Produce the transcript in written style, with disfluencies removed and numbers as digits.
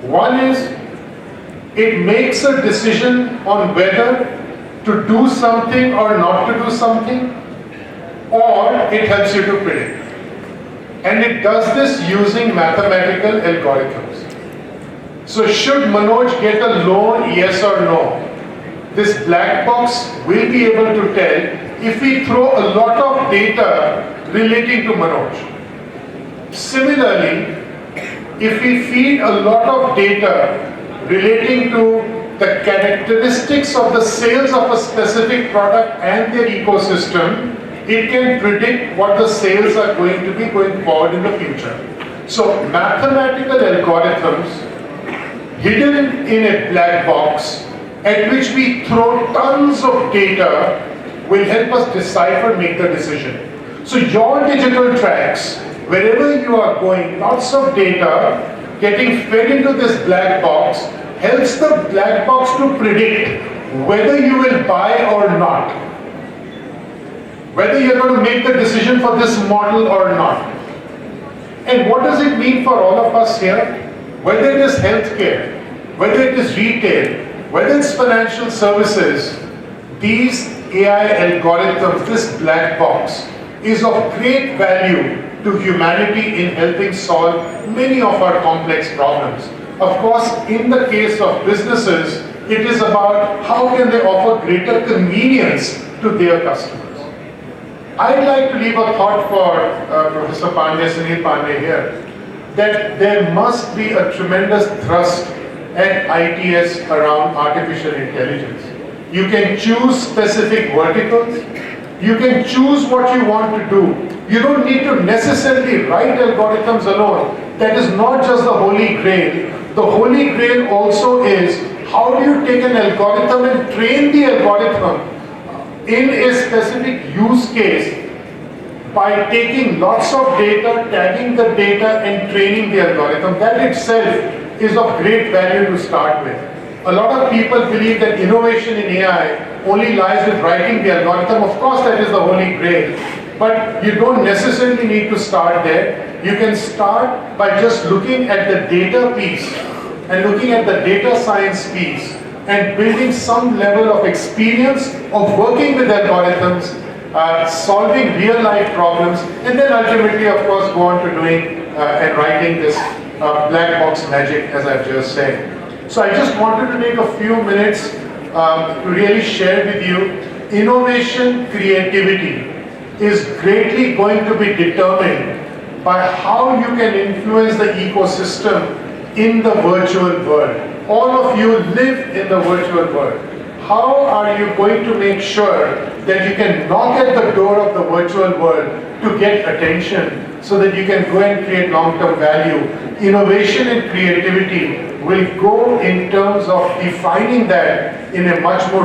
One is, it makes a decision on whether to do something or not to do something, or it helps you to predict. And it does this using mathematical algorithms. So should Manoj get a loan, yes or no? This black box will be able to tell if we throw a lot of data relating to Manoj. Similarly, if we feed a lot of data relating to the characteristics of the sales of a specific product and their ecosystem, it can predict what the sales are going to be going forward in the future. So mathematical algorithms hidden in a black box at which we throw tons of data will help us decipher, make the decision. So your digital tracks, wherever you are going, lots of data getting fed into this black box helps the black box to predict whether you will buy or not, whether you're going to make the decision for this model or not. And what does it mean for all of us here? Whether it is healthcare, whether it is retail, whether it's financial services, these AI algorithms, this black box, is of great value to humanity in helping solve many of our complex problems. Of course, in the case of businesses, it is about how can they offer greater convenience to their customers. I'd like to leave a thought for Professor Pandey, Sunil Pandey here, that there must be a tremendous thrust at I.T.S. around artificial intelligence. You can choose specific verticals. You can choose what you want to do. You don't need to necessarily write algorithms alone. That is not just the holy grail. The holy grail also is how do you take an algorithm and train the algorithm in a specific use case by taking lots of data, tagging the data and training the algorithm. That itself is of great value to start with. A lot of people believe that innovation in AI only lies with writing the algorithm. Of course, that is the holy grail. But you don't necessarily need to start there. You can start by just looking at the data piece and looking at the data science piece and building some level of experience of working with algorithms, solving real life problems, and then ultimately, of course, go on to doing and writing this black box magic, as I've just said. So I just wanted to take a few minutes to really share with you, innovation, creativity is greatly going to be determined by how you can influence the ecosystem in the virtual world. All of you live in the virtual world. How are you going to make sure that you can knock at the door of the virtual world to get attention so that you can go and create long-term value? Innovation and creativity will go in terms of defining that in a much more